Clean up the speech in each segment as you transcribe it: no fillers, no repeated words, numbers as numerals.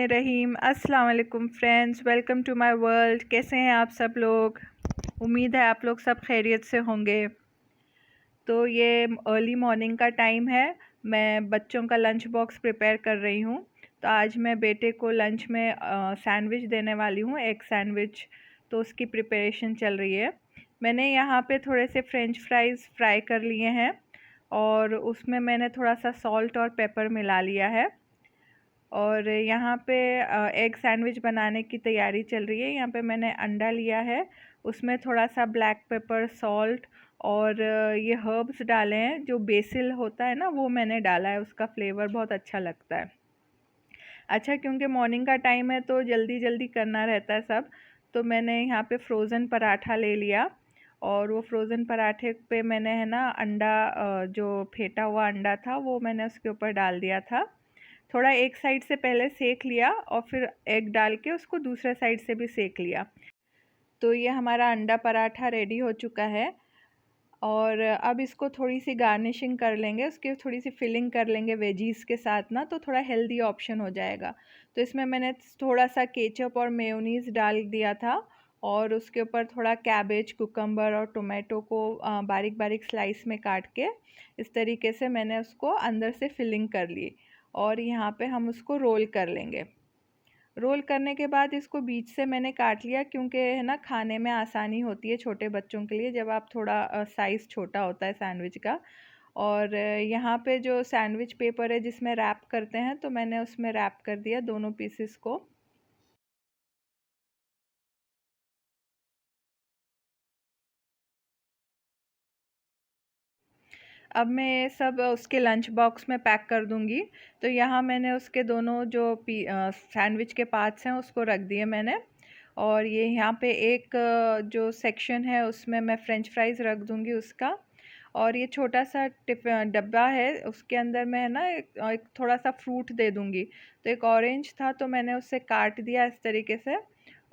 बिस्मिल्लाहिर्रहमानिर्रहीम। अस्सलाम वालेकुम friends, welcome to my world. कैसे हैं आप सब लोग? उम्मीद है आप लोग सब खैरियत से होंगे। तो ये अर्ली मॉर्निंग का टाइम है। मैं बच्चों का लंच बॉक्स प्रिपेयर कर रही हूँ। तो आज मैं बेटे को लंच में सैंडविच देने वाली हूँ, एग सैंडविच। तो उसकी प्रिपरेशन चल रही है। मैंने यहाँ पे थोड़े से फ्रेंच फ्राइज़ फ्राई कर लिए हैं और उसमें मैंने थोड़ा सा सॉल्ट और पेपर मिला लिया है। और यहाँ पे एग सैंडविच बनाने की तैयारी चल रही है। यहाँ पे मैंने अंडा लिया है, उसमें थोड़ा सा ब्लैक पेपर, सॉल्ट और ये हर्ब्स डाले हैं। जो बेसिल होता है ना, वो मैंने डाला है, उसका फ्लेवर बहुत अच्छा लगता है। अच्छा, क्योंकि मॉर्निंग का टाइम है तो जल्दी जल्दी करना रहता है सब। तो मैंने यहाँ पे फ्रोज़न पराठा ले लिया और वो फ्रोज़न पराठे पे मैंने है ना अंडा, जो फेंटा हुआ अंडा था वो मैंने उसके ऊपर डाल दिया था। थोड़ा एक साइड से पहले सेक लिया और फिर एग डाल के उसको दूसरे साइड से भी सेक लिया। तो ये हमारा अंडा पराठा रेडी हो चुका है। और अब इसको थोड़ी सी गार्निशिंग कर लेंगे, उसकी थोड़ी सी फिलिंग कर लेंगे वेजीज़ के साथ ना, तो थोड़ा हेल्दी ऑप्शन हो जाएगा। तो इसमें मैंने थोड़ा सा केचप और मेयोनीज़ डाल दिया था और उसके ऊपर थोड़ा कैबेज, कुकम्बर और टोमेटो को बारीक बारीक स्लाइस में काट के इस तरीके से मैंने उसको अंदर से फिलिंग कर ली। और यहाँ पे हम उसको रोल कर लेंगे। रोल करने के बाद इसको बीच से मैंने काट लिया, क्योंकि है ना खाने में आसानी होती है छोटे बच्चों के लिए, जब आप थोड़ा साइज़ छोटा होता है सैंडविच का। और यहाँ पे जो सैंडविच पेपर है जिसमें रैप करते हैं, तो मैंने उसमें रैप कर दिया दोनों पीसेस को। अब मैं ये सब उसके लंच बॉक्स में पैक कर दूँगी। तो यहाँ मैंने उसके दोनों जो सैंडविच के पार्ट्स हैं उसको रख दिए मैंने। और ये यहाँ पे एक जो सेक्शन है उसमें मैं फ़्रेंच फ्राइज़ रख दूँगी उसका। और ये छोटा सा डब्बा है, उसके अंदर मैं है ना एक थोड़ा सा फ्रूट दे दूँगी। तो एक ऑरेंज था तो मैंने उसे काट दिया इस तरीके से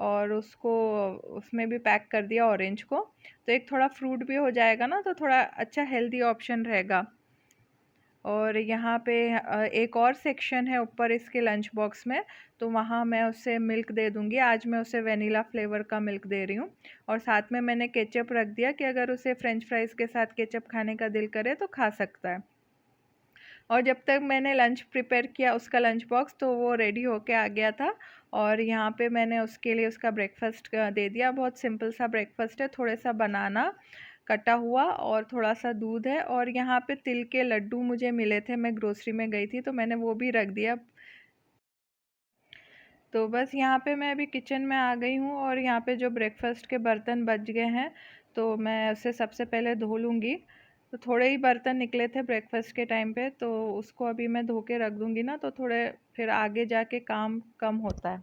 और उसको उसमें भी पैक कर दिया ऑरेंज को। तो एक थोड़ा फ्रूट भी हो जाएगा ना, तो थोड़ा अच्छा हेल्दी ऑप्शन रहेगा। और यहाँ पे एक और सेक्शन है ऊपर इसके लंच बॉक्स में, तो वहाँ मैं उसे मिल्क दे दूँगी। आज मैं उसे वेनिला फ्लेवर का मिल्क दे रही हूँ। और साथ में मैंने केचप रख दिया कि अगर उसे फ्रेंच फ्राइज़ के साथ केचप खाने का दिल करे तो खा सकता है। और जब तक मैंने लंच प्रिपेयर किया उसका लंच बॉक्स, तो वो रेडी होके आ गया था। और यहाँ पे मैंने उसके लिए उसका ब्रेकफास्ट दे दिया। बहुत सिंपल सा ब्रेकफास्ट है, थोड़े सा बनाना कटा हुआ और थोड़ा सा दूध है। और यहाँ पे तिल के लड्डू मुझे मिले थे, मैं ग्रोसरी में गई थी तो मैंने वो भी रख दिया। तो बस यहाँ पे मैं अभी किचन में आ गई हूँ और यहाँ पे जो ब्रेकफास्ट के बर्तन बच गए हैं तो मैं उसे सबसे पहले धो लूँगी। तो थोड़े ही बर्तन निकले थे ब्रेकफास्ट के टाइम पे, तो उसको अभी मैं धो के रख दूँगी ना, तो थोड़े फिर आगे जाके काम कम होता है।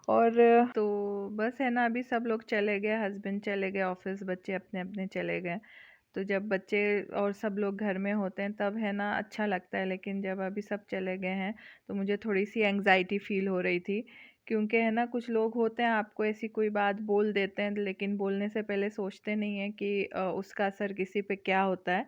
और तो बस है ना, अभी सब लोग चले गए, हस्बैंड चले गए ऑफिस, बच्चे अपने अपने चले गए। तो जब बच्चे और सब लोग घर में होते हैं तब है ना अच्छा लगता है, लेकिन जब अभी सब चले गए हैं तो मुझे थोड़ी सी एंग्जाइटी फ़ील हो रही थी। क्योंकि है ना कुछ लोग होते हैं, आपको ऐसी कोई बात बोल देते हैं लेकिन बोलने से पहले सोचते नहीं हैं कि उसका असर किसी पे क्या होता है।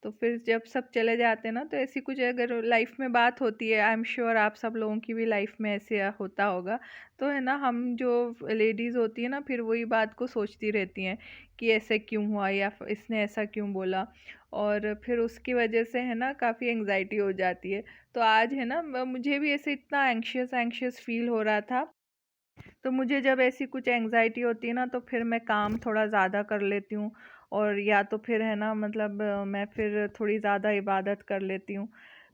तो फिर जब सब चले जाते हैं ना, तो ऐसी कुछ अगर लाइफ में बात होती है, आई एम श्योर आप सब लोगों की भी लाइफ में ऐसे होता होगा। तो है ना, हम जो लेडीज़ होती है ना, फिर वही बात को सोचती रहती हैं कि ऐसे क्यों हुआ या इसने ऐसा क्यों बोला। और फिर उसकी वजह से है ना काफ़ी एंग्जाइटी हो जाती है। तो आज है ना मुझे भी ऐसे इतना एंग्शियस एंग्शियस फील हो रहा था। तो मुझे जब ऐसी कुछ एंग्जाइटी होती है ना, तो फिर मैं काम थोड़ा ज़्यादा कर लेती हूँ। और या तो फिर है ना मतलब मैं फिर थोड़ी ज़्यादा इबादत कर लेती हूँ।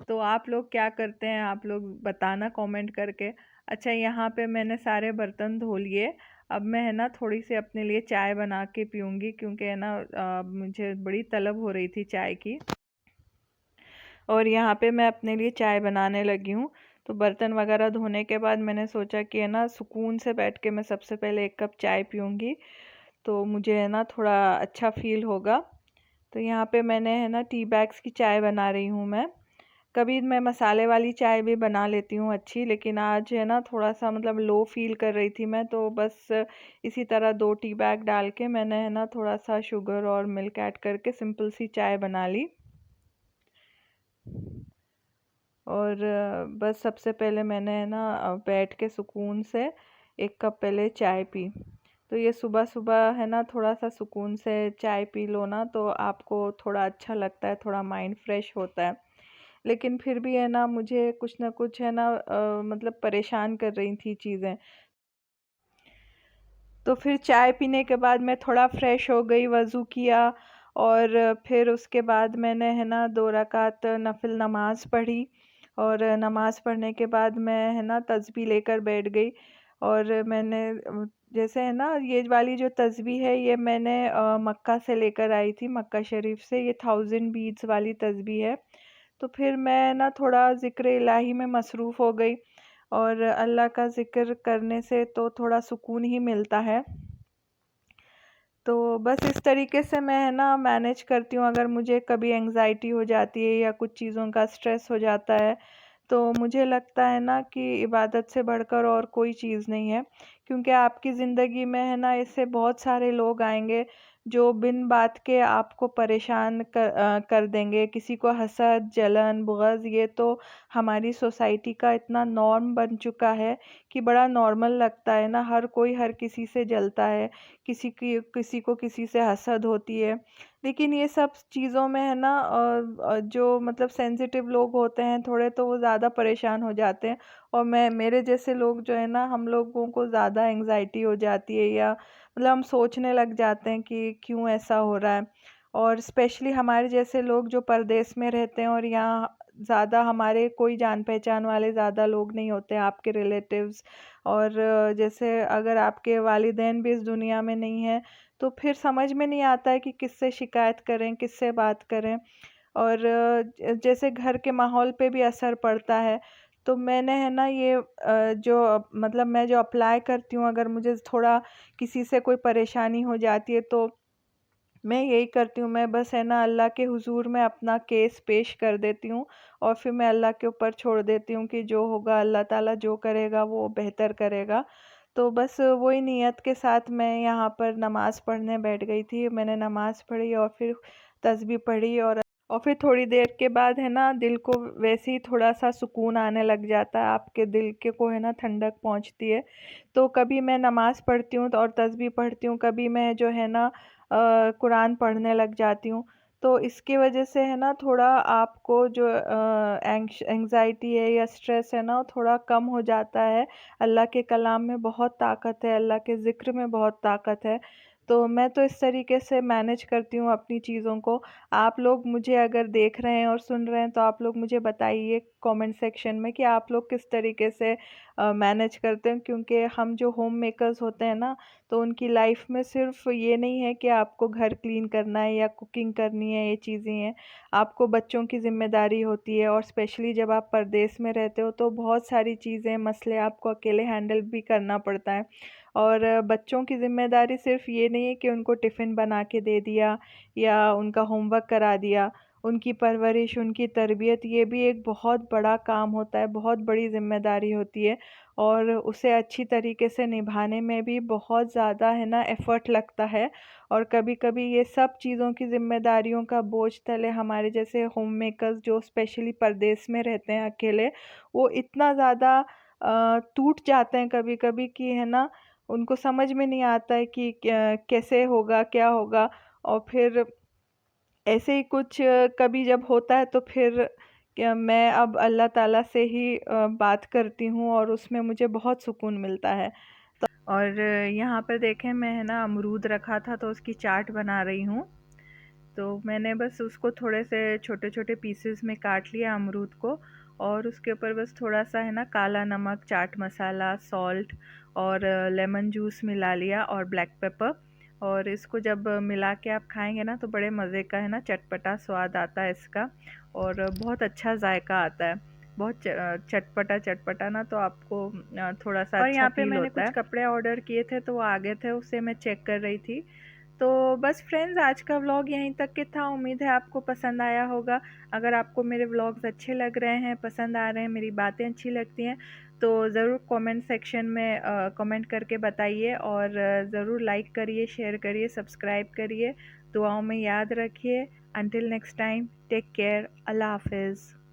तो आप लोग क्या करते हैं, आप लोग बताना कमेंट करके। अच्छा, यहाँ पे मैंने सारे बर्तन धो लिए। अब मैं है ना थोड़ी सी अपने लिए चाय बना के पीऊँगी, क्योंकि है ना मुझे बड़ी तलब हो रही थी चाय की। और यहाँ पे मैं अपने लिए चाय बनाने लगी हूँ। तो बर्तन वगैरह धोने के बाद मैंने सोचा कि है ना सुकून से बैठ के मैं सबसे पहले एक कप चाय पीऊँगी, तो मुझे है ना थोड़ा अच्छा फ़ील होगा। तो यहाँ पे मैंने है ना टी बैग्स की चाय बना रही हूँ मैं। कभी मैं मसाले वाली चाय भी बना लेती हूँ अच्छी, लेकिन आज है ना थोड़ा सा मतलब लो फ़ील कर रही थी मैं, तो बस इसी तरह 2 टी बैग डाल के मैंने है ना थोड़ा सा शुगर और मिल्क ऐड करके सिंपल सी चाय बना ली। और बस सबसे पहले मैंने है ना बैठ के सुकून से 1 कप पहले चाय पी। तो ये सुबह सुबह है ना थोड़ा सा सुकून से चाय पी लो ना तो आपको थोड़ा अच्छा लगता है, थोड़ा माइंड फ्रेश होता है। लेकिन फिर भी है ना मुझे कुछ ना कुछ है ना मतलब परेशान कर रही थी चीज़ें। तो फिर चाय पीने के बाद मैं थोड़ा फ्रेश हो गई, वज़ू किया और फिर उसके बाद मैंने है ना 2 रकात नफिल नमाज़ पढ़ी और नमाज़ पढ़ने के बाद मैं है ना तस्बीह लेकर बैठ गई। और मैंने जैसे है ना ये वाली जो तस्बीह है ये मैंने मक्का से लेकर आई थी, मक्का शरीफ से। ये 1000 बीट्स वाली तस्बीह है। तो फिर मैं ना थोड़ा ज़िक्र इलाही में मसरूफ़ हो गई और अल्लाह का ज़िक्र करने से तो थोड़ा सुकून ही मिलता है। तो बस इस तरीके से मैं है ना मैनेज करती हूँ। अगर मुझे कभी एंग्ज़ायटी हो जाती है या कुछ चीज़ों का स्ट्रेस हो जाता है, तो मुझे लगता है ना कि इबादत से बढ़कर और कोई चीज़ नहीं है। क्योंकि आपकी ज़िंदगी में है ना ऐसे बहुत सारे लोग आएँगे जो बिन बात के आपको परेशान कर देंगे। किसी को हसद, जलन, बुग़्ज़, ये तो हमारी सोसाइटी का इतना नॉर्म बन चुका है कि बड़ा नॉर्मल लगता है ना। हर कोई हर किसी से जलता है, किसी को किसी से हसद होती है। लेकिन ये सब चीज़ों में है ना जो मतलब सेंसिटिव लोग होते हैं थोड़े, तो वो ज़्यादा परेशान हो जाते हैं। और मेरे जैसे लोग जो है ना, हम लोगों को ज़्यादा एंग्ज़ायटी हो जाती है या मतलब हम सोचने लग जाते हैं कि क्यों ऐसा हो रहा है। और स्पेशली हमारे जैसे लोग जो परदेश में रहते हैं और यहाँ ज़्यादा हमारे कोई जान पहचान वाले ज़्यादा लोग नहीं होते हैं, आपके रिलेटिव्स। और जैसे अगर आपके वालिदैन भी इस दुनिया में नहीं हैं, तो फिर समझ में नहीं आता है कि किससे शिकायत करें, किससे बात करें। और जैसे घर के माहौल पे भी असर पड़ता है। तो मैंने है ना ये मतलब मैं जो अप्लाई करती हूँ, अगर मुझे थोड़ा किसी से कोई परेशानी हो जाती है तो मैं यही करती हूँ। मैं बस है ना अल्लाह के हुज़ूर में अपना केस पेश कर देती हूँ और फिर मैं अल्लाह के ऊपर छोड़ देती हूँ कि जो होगा अल्लाह ताला जो करेगा वो बेहतर करेगा। तो बस वही नीयत के साथ मैं यहाँ पर नमाज़ पढ़ने बैठ गई थी। मैंने नमाज़ पढ़ी और फिर तस्बीह पढ़ी और फिर थोड़ी देर के बाद है ना दिल को वैसे ही थोड़ा-सा सुकून आने लग जाता है, आपके दिल के को है ना ठंडक पहुँचती है। तो कभी मैं नमाज़ पढ़ती हूँ तो और तस्बीह पढ़ती हूँ, कभी मैं जो है ना कुरान पढ़ने लग जाती हूँ। तो इसकी वजह से है ना थोड़ा आपको जो एंग्ज़ायटी है या स्ट्रेस है ना, वो थोड़ा कम हो जाता है। अल्लाह के कलाम में बहुत ताकत है, अल्लाह के ज़िक्र में बहुत ताकत है। तो मैं तो इस तरीके से मैनेज करती हूँ अपनी चीज़ों को। आप लोग मुझे अगर देख रहे हैं और सुन रहे हैं तो आप लोग मुझे बताइए कमेंट सेक्शन में कि आप लोग किस तरीके से मैनेज करते हैं। क्योंकि हम जो होम मेकर्स होते हैं ना, तो उनकी लाइफ में सिर्फ ये नहीं है कि आपको घर क्लीन करना है या कुकिंग करनी है, ये चीज़ें हैं। आपको बच्चों की ज़िम्मेदारी होती है और स्पेशली जब आप परदेश में रहते हो तो बहुत सारी चीज़ें, मसले आपको अकेले हैंडल भी करना पड़ता है। और बच्चों की ज़िम्मेदारी सिर्फ ये नहीं है कि उनको टिफ़िन बना के दे दिया या उनका होमवर्क करा दिया। उनकी परवरिश, उनकी तरबियत, ये भी एक बहुत बड़ा काम होता है, बहुत बड़ी ज़िम्मेदारी होती है। और उसे अच्छी तरीके से निभाने में भी बहुत ज़्यादा है ना एफ़र्ट लगता है। और कभी-कभी ये सब चीज़ों की ज़िम्मेदारियों का बोझ तले हमारे जैसे होम मेकर्स जो स्पेशली परदेश में रहते हैं अकेले, वो इतना ज़्यादा टूट जाते हैं कभी-कभी कि है ना उनको समझ में नहीं आता है कि कैसे होगा, क्या होगा। और फिर ऐसे ही कुछ कभी जब होता है तो फिर क्या मैं अब अल्लाह ताला से ही बात करती हूँ और उसमें मुझे बहुत सुकून मिलता है। और यहाँ पर देखें मैं है ना अमरूद रखा था तो उसकी चाट बना रही हूँ। तो मैंने बस उसको थोड़े से छोटे-छोटे पीसेस में काट लिया अमरूद को और उसके ऊपर बस थोड़ा-सा है ना काला नमक, चाट मसाला, सॉल्ट और लेमन जूस मिला लिया और ब्लैक पेपर। और इसको जब मिला के आप खाएँगे ना तो बड़े मज़े का है ना चटपटा स्वाद आता है इसका और बहुत अच्छा जायका आता है। बहुत चटपटा-चटपटा ना तो आपको थोड़ा-सा और अच्छा यहाँ पे फ़ील मैंने होता है। कुछ कपड़े ऑर्डर किए थे तो वो आ गए थे, उसे मैं चेक कर रही थी। तो बस फ्रेंड्स आज का व्लॉग यहीं तक के था। उम्मीद है आपको पसंद आया होगा। अगर आपको मेरे व्लॉग्स अच्छे लग रहे हैं, पसंद आ रहे हैं, मेरी बातें अच्छी लगती हैं तो ज़रूर कमेंट सेक्शन में कमेंट करके बताइए और ज़रूर लाइक करिए, शेयर करिए, सब्सक्राइब करिए। दुआओं में याद रखिए। Until next time, take care. अल्लाह हाफ़िज़।